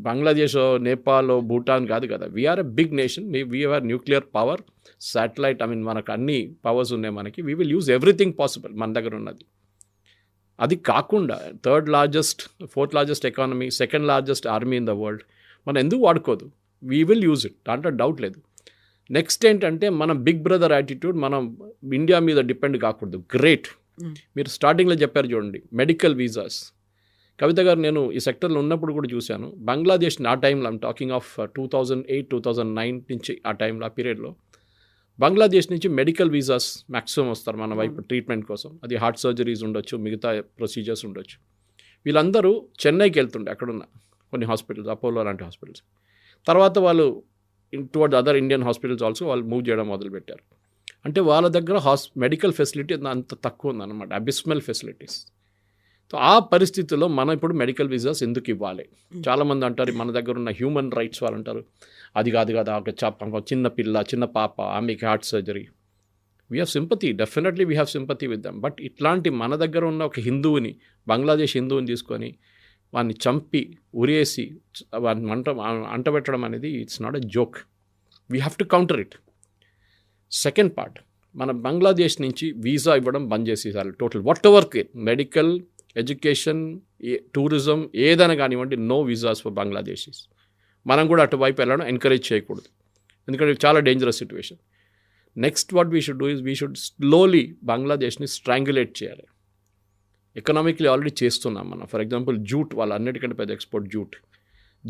బంగ్లాదేశ్, నేపాల్, భూటాన్ కాదు కదా. We're a big nation. We're nuclear power, satellite, మనకు అన్ని పవర్స్ ఉన్నాయి మనకి. We will use everything possible మన దగ్గర ఉన్నది. అది కాకుండా 3rd largest, 4th largest ఎకానమీ, 2nd largest army in the world, మనం ఎందుకు వాడుకోదు? వీ విల్ యూజ్ ఇట్, దాంట్లో డౌట్ లేదు. నెక్స్ట్ ఏంటంటే మనం బిగ్ బ్రదర్ యాటిట్యూడ్, మనం ఇండియా మీద డిపెండ్ కాకూడదు. గ్రేట్, మీరు స్టార్టింగ్లో చెప్పారు చూడండి, మెడికల్ వీసాస్. కవిత గారు, నేను ఈ సెక్టర్లో ఉన్నప్పుడు కూడా చూశాను. బంగ్లాదేశ్ ఆ టైంలో, ఐమ్ టాకింగ్ ఆఫ్ 2008, 2009 నుంచి, ఆ టైంలో, ఆ పీరియడ్లో బంగ్లాదేశ్ నుంచి మెడికల్ వీసాస్ మ్యాక్సిమం వస్తారు మన వైపు ట్రీట్మెంట్ కోసం. అది హార్ట్ సర్జరీస్ ఉండొచ్చు, మిగతా ప్రొసీజర్స్ ఉండొచ్చు. వీళ్ళందరూ చెన్నైకి వెళ్తుండే, అక్కడున్న కొన్ని హాస్పిటల్స్, అపోలో లాంటి హాస్పిటల్స్. తర్వాత వాళ్ళు towards other Indian hospitals also వాళ్ళు మూవ్ చేయడం మొదలుపెట్టారు. అంటే వాళ్ళ దగ్గర మెడికల్ ఫెసిలిటీ అంత తక్కువ ఉందన్నమాట, అబిస్మల్ ఫెసిలిటీస్. సో ఆ పరిస్థితుల్లో మనం ఇప్పుడు మెడికల్ వీసాస్ ఎందుకు ఇవ్వాలి? చాలామంది అంటారు, మన దగ్గర ఉన్న హ్యూమన్ రైట్స్ వాళ్ళు అంటారు, అది కాదు కదా, ఒక చిన్న పిల్ల, చిన్న పాప, ఆమెకి heart surgery. We have sympathy, definitely we have sympathy with them. But ఇట్లాంటి మన దగ్గర ఉన్న ఒక హిందువుని, బంగ్లాదేశ్ హిందువుని తీసుకొని వాడిని చంపి, ఉరేసి, వాడిని అంటబెట్టడం అనేది it's not a joke. We have to counter it. Second part, మన బంగ్లాదేశ్ నుంచి వీసా ఇవ్వడం బంద్ చేసేసారు total. What ever medical, education, tourism, ఏదైనా కానివ్వండి, నో వీసాస్ ఫర్ బంగ్లాదేశీస్. మనం కూడా అటువైపు వెళ్ళడం ఎంకరేజ్ చేయకూడదు, ఎందుకంటే చాలా dangerous situation. Next what we should do is, we should slowly బంగ్లాదేశ్ని స్ట్రాంగులేట్ చేయాలి. ఎకనామిక్లీ ఆల్రెడీ చేస్తున్నాం మనం. ఫర్ ఎగ్జాంపుల్ జూట్, వాళ్ళు అన్నిటికంటే పెద్ద ఎక్స్పోర్ట్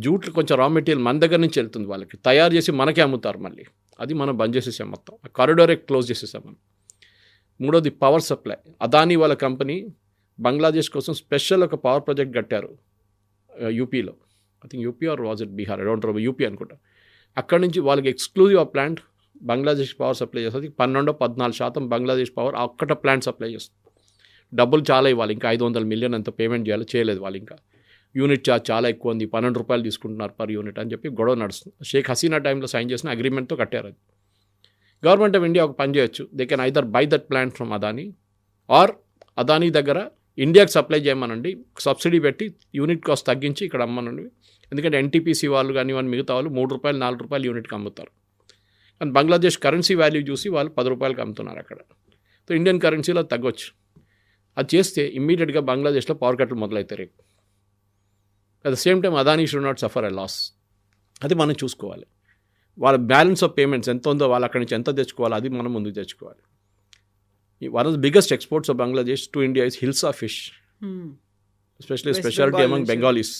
జూట్ కొంచెం రా మెటీరియల్ మన దగ్గర నుంచి వెళ్తుంది, వాళ్ళకి తయారు చేసి మనకే అమ్ముతారు మళ్ళీ. అది మనం బంద్ చేసేసాం మొత్తం, ఆ కారిడారే క్లోజ్ చేసేసాం మనం. మూడోది పవర్ సప్లై. అదానీ వాళ్ళ కంపెనీ బంగ్లాదేశ్ కోసం స్పెషల్ ఒక పవర్ ప్రాజెక్ట్ కట్టారు యూపీలో. I think UP or was it Bihar, I don't know, UP అనుకుంటా. అక్కడి నుంచి వాళ్ళకి ఎక్స్క్లూజివ్ ఆ ప్లాంట్ బంగ్లాదేశ్ పవర్ సప్లై చేస్తుంది. 12-14% బంగ్లాదేశ్ పవర్ ఒక్కట ప్లాంట్ సప్లై చేస్తుంది. డబ్బులు చాలా ఇవ్వాలి, ఇంకా 500 million అంత పేమెంట్ చేయాలి, చేయలేదు వాళ్ళు. ఇంకా యూనిట్ చార్జ్ చాలా ఎక్కువ ఉంది, 12 రూపాయలు తీసుకుంటున్నారు పర్ యూనిట్ అని చెప్పి గొడవ నడుస్తుంది. షేక్ హసీనా టైంలో సైన్ చేసిన అగ్రిమెంట్తో కట్టారు అది. గవర్నమెంట్ ఆఫ్ ఇండియా ఒక పని చేయొచ్చు, they can either buy that plant from Adani, or Adani దగ్గర ఇండియాకి సప్లై చేయమనండి, సబ్సిడీ పెట్టి యూనిట్ కాస్ట్ తగ్గించి ఇక్కడ అమ్మనండి. ఎందుకంటే ఎన్టీపీసీ వాళ్ళు కానివ్వండి, మిగతా వాళ్ళు 3 రూపాయలు 4 రూపాయలు యూనిట్కి అమ్ముతారు. కానీ బంగ్లాదేశ్ కరెన్సీ వాల్యూ చూసి వాళ్ళు 10 రూపాయలకి అమ్ముతున్నారు అక్కడ. సో ఇండియన్ కరెన్సీలో తగ్గొచ్చు. అది చేస్తే ఇమ్మీడియట్గా బంగ్లాదేశ్లో పవర్ కట్లు మొదలవుతాయి. At the same time Adani should not suffer a loss. అది మనం చూసుకోవాలి. వాళ్ళ బ్యాలెన్స్ ఆఫ్ పేమెంట్స్ ఎంత ఉందో, వాళ్ళు అక్కడి నుంచి ఎంత తెచ్చుకోవాలో అది మనం ముందుకు తెచ్చుకోవాలి. One of the biggest exports of Bangladesh to India is hilsa fish, especially speciality among Bengalis.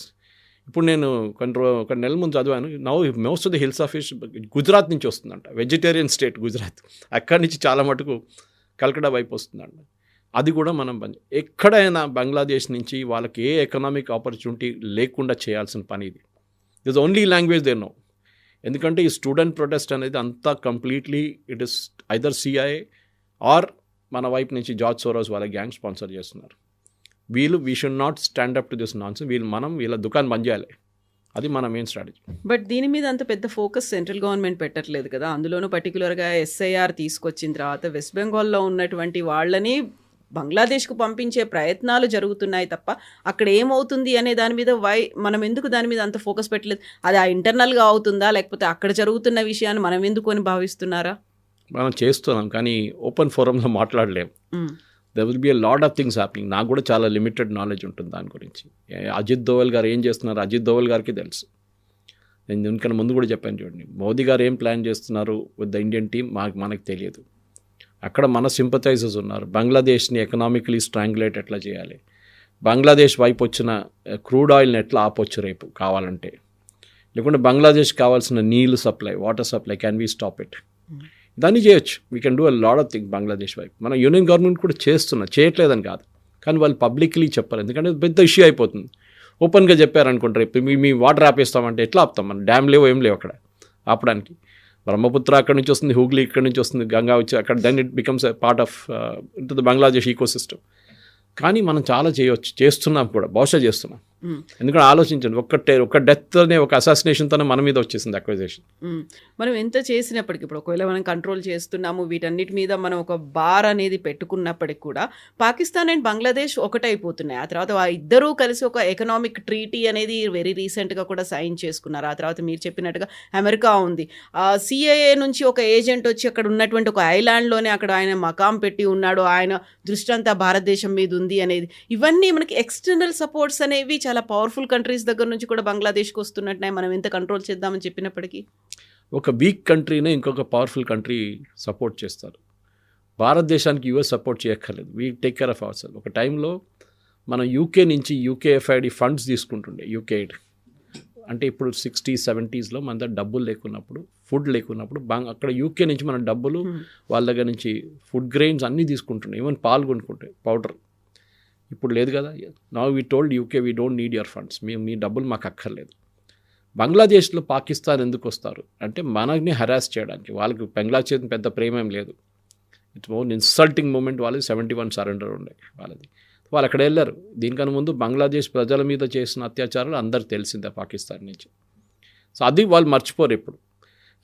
ఇప్పుడు నేను కొన్ని నెలల ముందు చదివాను, now most of the hilsa fish Gujarat నుంచి వస్తుందంట. వెజిటేరియన్ స్టేట్ గుజరాత్, అక్కడి నుంచి చాలా మటుకు కల్కటా వైపు వస్తుందంట. అది కూడా మనం ఎక్కడైనా బంగ్లాదేశ్ నుంచి వాళ్ళకి ఏ ఎకనామిక్ ఆపర్చునిటీ లేకుండా చేయాల్సిన పని ఇది. This only language they know. ఎందుకంటే ఈ స్టూడెంట్ ప్రొటెస్ట్ అనేది అంతా completely it is either CIA or మన వైపు నుంచి జార్జ్ సోరోస్ వాళ్ళ గ్యాంగ్ స్పాన్సర్ చేస్తున్నారు. We should not stand up to this nonsense. వీళ్ళ దుకాణం బంద్ చేయాలి. అది మన మెయిన్ స్ట్రాటజీ. బట్ దీని మీద అంత పెద్ద ఫోకస్ సెంట్రల్ గవర్నమెంట్ పెట్టట్లేదు కదా. అందులోనూ పర్టికులర్గా ఎస్ఐఆర్ తీసుకొచ్చిన తర్వాత వెస్ట్ బెంగాల్లో ఉన్నటువంటి వాళ్ళని బంగ్లాదేశ్కు పంపించే ప్రయత్నాలు జరుగుతున్నాయి తప్ప అక్కడ ఏమవుతుంది అనే దాని మీద మనం ఎందుకు దాని మీద అంత ఫోకస్ పెట్టలేదు? అది ఆ ఇంటర్నల్గా అవుతుందా, లేకపోతే అక్కడ జరుగుతున్న విషయాన్ని మనం ఎందుకు అని భావిస్తున్నారా? మనం చేస్తున్నాం కానీ ఓపెన్ ఫోరంలో మాట్లాడలేము. There will be a lot of things happening. నాకు కూడా చాలా లిమిటెడ్ నాలెడ్జ్ ఉంటుంది దాని గురించి. అజిత్ దోవల్ గారు ఏం చేస్తున్నారు, అజిత్ దోవల్ గారికి తెలుసు. నేను దీనికన్నా ముందు కూడా చెప్పాను చూడండి, మోదీ గారు ఏం ప్లాన్ చేస్తున్నారు విత్ ద ఇండియన్ టీమ్ మనకు తెలియదు. అక్కడ మన సింపథైజర్స్ ఉన్నారు. బంగ్లాదేశ్ని ఎకనామికలీ స్ట్రాంగులేట్ ఎట్లా చేయాలి, బంగ్లాదేశ్ వైపు వచ్చిన క్రూడ్ ఆయిల్ని ఎట్లా ఆపొచ్చు రేపు కావాలంటే, లేకుంటే బంగ్లాదేశ్ కావాల్సిన నీళ్ళు supply, water supply, can we stop it, దాన్ని చేయొచ్చు. We can do a lot of thing Bangladesh వైపు. మన యూనియన్ గవర్నమెంట్ కూడా చేయట్లేదని కాదు, కానీ వాళ్ళు పబ్లిక్లీ చెప్పారు. ఎందుకంటే పెద్ద ఇష్యూ అయిపోతుంది. ఓపెన్గా చెప్పారనుకుంటారు ఇప్పుడు మీ వాటర్ ఆపేస్తామంటే ఎట్లా ఆపుతాం? మనం డ్యామ్ లేవు ఏం లేవు అక్కడ ఆపడానికి. బ్రహ్మపుత్ర అక్కడి నుంచి వస్తుంది, హూగ్లీ ఇక్కడి నుంచి వస్తుంది, గంగా వచ్చి అక్కడ then it becomes a part of into the Bangladesh ecosystem. కానీ మనం చాలా చేయవచ్చు, చేస్తున్నాం కూడా, బహుశా చేస్తున్నాం. ఎందుకంటే ఆలోచించండి, ఒక డెత్ అనే ఒక అసాసినేషన్తోనే మన మీద వచ్చేసింది అక్విజేషన్. మనం ఎంత చేసినప్పటికీ ఇప్పుడు ఒకవేళ మనం కంట్రోల్ చేస్తున్నాము, వీటన్నిటి మీద మనం ఒక బార్ అనేది పెట్టుకున్నప్పటికి కూడా పాకిస్తాన్ అండ్ బంగ్లాదేశ్ ఒకటైపోతున్నాయి. ఆ తర్వాత ఆ ఇద్దరూ కలిసి ఒక ఎకనామిక్ ట్రీటీ అనేది వెరీ రీసెంట్గా కూడా సైన్ చేసుకున్నారు. ఆ తర్వాత మీరు చెప్పినట్టుగా అమెరికా ఉంది. సిఐఏ నుంచి ఒక ఏజెంట్ వచ్చి అక్కడ ఉన్నటువంటి ఒక ఐలాండ్లోనే అక్కడ ఆయన మకాం పెట్టి ఉన్నాడు, ఆయన దృష్టి అంతా భారతదేశం మీద ఉంది అనేది. ఇవన్నీ మనకి ఎక్స్టర్నల్ సపోర్ట్స్ అనేవి చాలా పవర్ఫుల్ కంట్రీస్ దగ్గర నుంచి కూడా బంగ్లాదేశ్కి వస్తున్నట్టున్నాయి. మనం ఎంత కంట్రోల్ చేద్దామని చెప్పినప్పటికీ ఒక వీక్ కంట్రీనే ఇంకొక పవర్ఫుల్ కంట్రీ సపోర్ట్ చేస్తారు. భారతదేశానికి యూఎస్ సపోర్ట్ చేయక్కర్లేదు, we take care of our self. ఒక టైంలో మనం యూకే నుంచి యూకేఎఫ్ఐడి ఫండ్స్ తీసుకుంటుండే, యూకే ఎయిడ్. అంటే ఇప్పుడు 60s, 70s మన దగ్గర డబ్బులు లేకున్నప్పుడు, ఫుడ్ లేకున్నప్పుడు అక్కడ యూకే నుంచి మన డబ్బులు వాళ్ళ దగ్గర నుంచి ఫుడ్ గ్రెయిన్స్ అన్నీ తీసుకుంటుండే, ఈవెన్ పాలు కొనుక్కుంటే పౌడర్. ఇప్పుడు లేదు కదా. Now we told UK we don't need your funds, మీ డబ్బులు మాకు అక్కర్లేదు. బంగ్లాదేశ్లో పాకిస్తాన్ ఎందుకు వస్తారు అంటే మనల్ని హెరాస్ చేయడానికి. వాళ్ళకి బంగ్లాదేశ్ పెద్ద ప్రేమ ఏం లేదు, ఇట్స్ మోర్ ఇన్సల్టింగ్ మూమెంట్. వాళ్ళది 71 సరెండర్ ఉండే వాళ్ళది. వాళ్ళు అక్కడ వెళ్ళారు. దీనికన్నా ముందు బంగ్లాదేశ్ ప్రజల మీద చేసిన అత్యాచారాలు అందరికి తెలిసిందే పాకిస్తాన్ నుంచి. సో అది వాళ్ళు మర్చిపోరు ఇప్పుడు.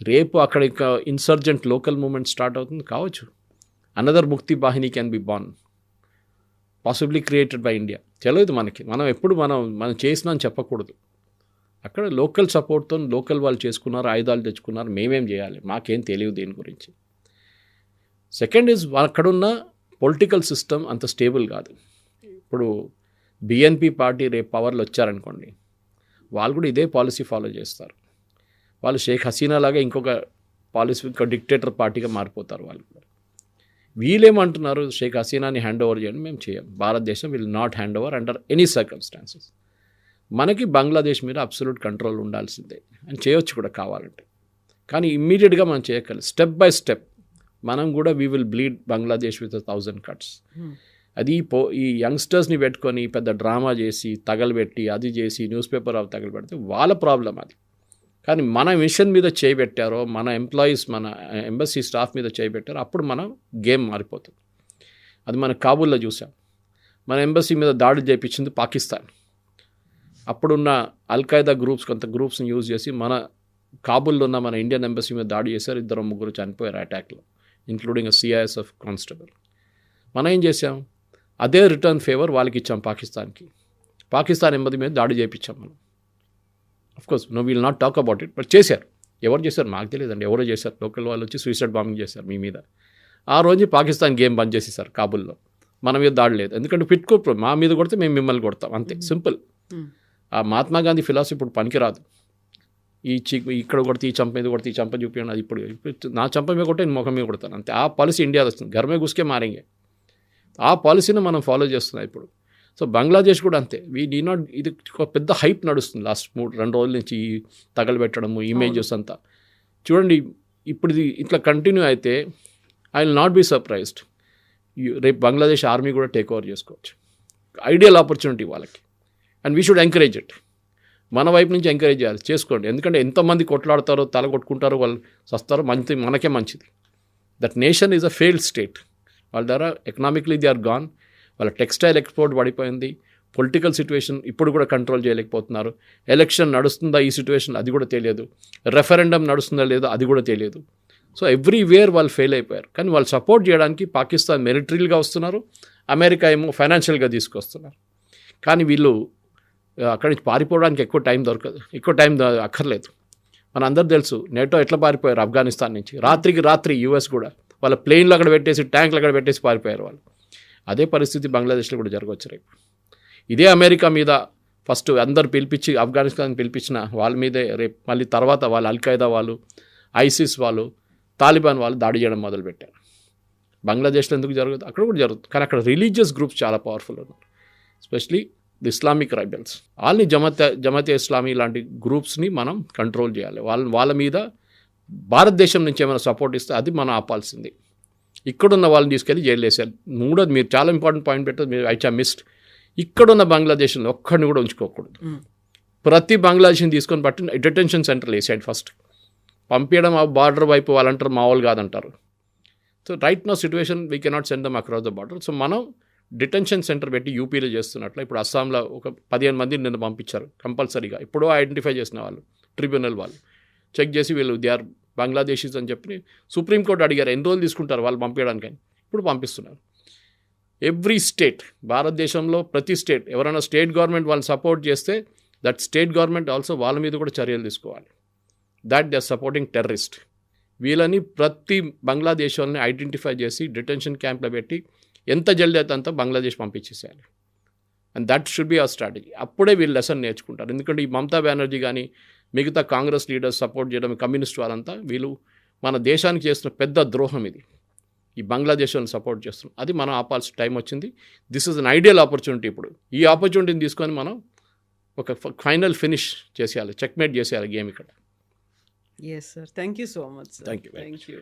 రేపు అక్కడ ఇంకా ఇన్సర్జెంట్ లోకల్ మూమెంట్ స్టార్ట్ అవుతుంది కావచ్చు. Another Mukti Bahini can be born, possibly created by India. తెలియదు మనకి, మనం ఎప్పుడు మనం చేసినా అని చెప్పకూడదు. అక్కడ లోకల్ సపోర్ట్తో లోకల్ వాళ్ళు చేసుకున్నారు, ఆయుధాలు తెచ్చుకున్నారు, మేమేం చేయాలి, మాకేం తెలియదు దీని గురించి. సెకండ్ ఈజ్ అక్కడున్న పొలిటికల్ సిస్టమ్ అంత స్టేబుల్ కాదు. ఇప్పుడు బిఎన్పి పార్టీ రేపు పవర్లో వచ్చారనుకోండి, వాళ్ళు కూడా ఇదే పాలసీ ఫాలో చేస్తారు. వాళ్ళు షేక్ హసీనా లాగా ఇంకొక పాలసీ, ఇంకో డిక్టేటర్ పార్టీగా మారిపోతారు వాళ్ళు కూడా. వీళ్ళేమంటున్నారు, షేక్ హసీనాని హ్యాండ్ ఓవర్ చేయండి, మేము చేయం. భారతదేశం will not hand over under any circumstances. మనకి బంగ్లాదేశ్ మీద అబ్సల్యూట్ కంట్రోల్ ఉండాల్సిందే, అని చేయొచ్చు కూడా కావాలంటే. కానీ ఇమ్మీడియట్గా మనం చేయగలం, స్టెప్ బై స్టెప్. మనం కూడా we will bleed Bangladesh with 1000 cuts. అది ఈ యంగ్స్టర్స్ని పెట్టుకొని పెద్ద డ్రామా చేసి తగలబెట్టి అది చేసి న్యూస్ పేపర్ అవి తగలబెడితే వాళ్ళ ప్రాబ్లం అది. కానీ మన మిషన్ మీద చేయబెట్టారో, మన ఎంప్లాయీస్, మన ఎంబసీ స్టాఫ్ మీద చేయబెట్టారో, అప్పుడు మనం గేమ్ మారిపోతుంది. అది మనం కాబూల్లో చూసాం. మన ఎంబసీ మీద దాడి చేయించింది పాకిస్తాన్. అప్పుడున్న అల్ఖైదా గ్రూప్స్, కొంత గ్రూప్స్ని యూజ్ చేసి మన కాబూల్లో ఉన్న మన ఇండియన్ ఎంబసీ మీద దాడి చేశారు. 2-3 చనిపోయారు అటాక్లో, ఇంక్లూడింగ్ సిఐఎస్ఎఫ్ కానిస్టేబుల్. మనం ఏం చేసాం, అదే రిటర్న్ ఫేవర్ వాళ్ళకి ఇచ్చాం పాకిస్తాన్కి. పాకిస్తాన్ ఎంబసీ మీద దాడి చేయించాం మనం. Of course no will not talk about it, but చేశారు. ఎవరు చేశారు మాకు తెలియదండి, ఎవరో చేశారు. లోకల్ వాళ్ళు వచ్చి సూసైడ్ బాంబింగ్ చేశారు మీ మీద. ఆ రోజు పాకిస్తాన్ గేమ్ బంద్ చేసేసారు కాబూల్లో. మన మీద దాడి లేదు, ఎందుకంటే పెట్టుకో, మా మీద కొడితే మేము మిమ్మల్ని కొడతాం, అంతే, సింపుల్. ఆ మహాత్మా గాంధీ ఫిలాసఫీ ఇప్పుడు పనికిరాదు. ఇక్కడ కొడితే ఈ చంప మీద కొడితే ఈ చంప చూపించండి, అది ఇప్పుడు నా చంప మీద కొట్టే నేను ముఖం మీద కొడతాను, అంతే. ఆ పాలసీ ఇండియాలో వస్తుంది, గర్మే గుస్కే మారేంగే. ఆ పాలసీని మనం ఫాలో చేస్తున్నాం ఇప్పుడు. సో బంగ్లాదేశ్ కూడా అంతే. ఇది ఒక పెద్ద హైప్ నడుస్తుంది లాస్ట్ 2 రోజుల నుంచి, తగలబెట్టడము, ఇమేజెస్ అంతా. చూడండి, ఇప్పుడు ఇది ఇట్లా కంటిన్యూ అయితే I will not be surprised, రేపు బంగ్లాదేశ్ ఆర్మీ కూడా టేక్ ఓవర్ చేసుకోవచ్చు. ఐడియల్ ఆపర్చునిటీ వాళ్ళకి, and we should encourage it. మన వైపు నుంచి ఎంకరేజ్ చేయాలి, చేసుకోండి. ఎందుకంటే ఎంతమంది కొట్లాడతారో, తల కొట్టుకుంటారో, వాళ్ళు సస్తారో, మనకే మంచిది. That nation is a failed state. వాళ్ళ ద్వారా ఎకనామిక్లీ దే ఆర్ గాన్. వాళ్ళ టెక్స్టైల్ ఎక్స్పోర్ట్ పడిపోయింది. పొలిటికల్ సిచ్యువేషన్ ఇప్పుడు కూడా కంట్రోల్ చేయలేకపోతున్నారు. ఎలక్షన్ నడుస్తుందా ఈ సిచ్యువేషన్, అది కూడా తెలియదు. రెఫరెండం నడుస్తుందా లేదో అది కూడా తెలియదు. సో ఎవ్రీవేర్ వాళ్ళు ఫెయిల్ అయిపోయారు. కానీ వాళ్ళు సపోర్ట్ చేయడానికి పాకిస్తాన్ మిలిటరీగా వస్తున్నారు, అమెరికా ఏమో ఫైనాన్షియల్గా తీసుకొస్తున్నారు. కానీ వీళ్ళు అక్కడి నుంచి పారిపోవడానికి ఎక్కువ టైం దొరకదు, ఎక్కువ టైం అక్కర్లేదు. మనందరూ తెలుసు నేటో ఎట్లా పారిపోయారు ఆఫ్ఘనిస్తాన్ నుంచి. రాత్రికి రాత్రి యూఎస్ కూడా వాళ్ళ ప్లేన్లు అక్కడ పెట్టేసి, ట్యాంకులు అక్కడ పెట్టేసి పారిపోయారు వాళ్ళు. అదే పరిస్థితి బంగ్లాదేశ్లో కూడా జరగవచ్చు రేపు. ఇదే అమెరికా మీద ఫస్ట్ అందరు పిలిపించి, ఆఫ్ఘనిస్తాన్ పిలిపించిన వాళ్ళ మీదే రేపు మళ్ళీ తర్వాత వాళ్ళు అల్ఖైదా వాళ్ళు, ఐసిస్ వాళ్ళు, తాలిబాన్ వాళ్ళు దాడి చేయడం మొదలుపెట్టారు. బంగ్లాదేశ్లో ఎందుకు జరగదు, అక్కడ కూడా జరుగుతుంది. కానీ అక్కడ రిలీజియస్ గ్రూప్స్ చాలా పవర్ఫుల్ ఉన్నారు, ఎస్పెషలీ ది ఇస్లామిక్ రైబల్స్. వాళ్ళని జమాతే ఇస్లామీ లాంటి గ్రూప్స్ని మనం కంట్రోల్ చేయాలి. వాళ్ళ మీద భారతదేశం నుంచి ఏమైనా సపోర్ట్ ఇస్తే అది మనం ఆపాల్సింది. ఇక్కడున్న వాళ్ళని తీసుకెళ్ళి జైలు వేసారు. మూడోది, మీరు చాలా ఇంపార్టెంట్ పాయింట్ పెట్టారు, మీరు మిస్డ్. ఇక్కడున్న బంగ్లాదేశ్లో ఒక్కడిని కూడా ఉంచుకోకూడదు. ప్రతి బంగ్లాదేశ్ని తీసుకొని పట్టి డిటెన్షన్ సెంటర్లు వేసాడు ఫస్ట్. పంపించడం ఆ బార్డర్ వైపు వాళ్ళంటారు మామూలు కాదంటారు. So right no situation we cannot send them across the border. So మనం డిటెన్షన్ సెంటర్ పెట్టి యూపీలో చేస్తున్నట్లు ఇప్పుడు అస్సాంలో ఒక 15 మందిని నిన్న పంపించారు కంపల్సరీగా. ఎప్పుడో ఐడెంటిఫై చేసిన వాళ్ళు ట్రిబ్యునల్ వాళ్ళు చెక్ చేసి వీళ్ళు దే ఆర్ బంగ్లాదేశీస్ అని చెప్పి సుప్రీంకోర్టు అడిగారు ఎన్ని రోజులు తీసుకుంటారు వాళ్ళు పంపించడానికని. ఇప్పుడు పంపిస్తున్నారు. ఎవ్రీ స్టేట్, భారతదేశంలో ప్రతి స్టేట్ ఎవరైనా స్టేట్ గవర్నమెంట్ వాళ్ళని సపోర్ట్ చేస్తే దట్ స్టేట్ గవర్నమెంట్ ఆల్సో వాళ్ళ మీద కూడా చర్యలు తీసుకోవాలి. That they are supporting terrorist. వీళ్ళని ప్రతి బంగ్లాదేశ్ వాళ్ళని ఐడెంటిఫై చేసి డిటెన్షన్ క్యాంప్లో పెట్టి ఎంత జల్దీ అయితే అంత బంగ్లాదేశ్ పంపించేసేయాలి. And that should be our strategy. అప్పుడే వీళ్ళు లెసన్ నేర్చుకుంటారు. ఎందుకంటే ఈ మమతా బెనర్జీ కానీ మిగతా కాంగ్రెస్ లీడర్స్ సపోర్ట్ చేయడం కమ్యూనిస్ట్ వాళ్ళంతా వీళ్ళు మన దేశానికి చేస్తున్న పెద్ద ద్రోహం ఇది. ఈ బంగ్లాదేశ్ వాళ్ళని సపోర్ట్ చేస్తున్నాం. అది మనం ఆపాల్సిన టైం వచ్చింది. This is an ideal opportunity. ఇప్పుడు ఈ ఆపర్చునిటీని తీసుకొని మనం ఒక ఫైనల్ ఫినిష్ చేసేయాలి, చెక్మేట్ చేసేయాలి గేమ్ ఇక్కడ. Yes sir, thank you so much. Thank you. Thank you.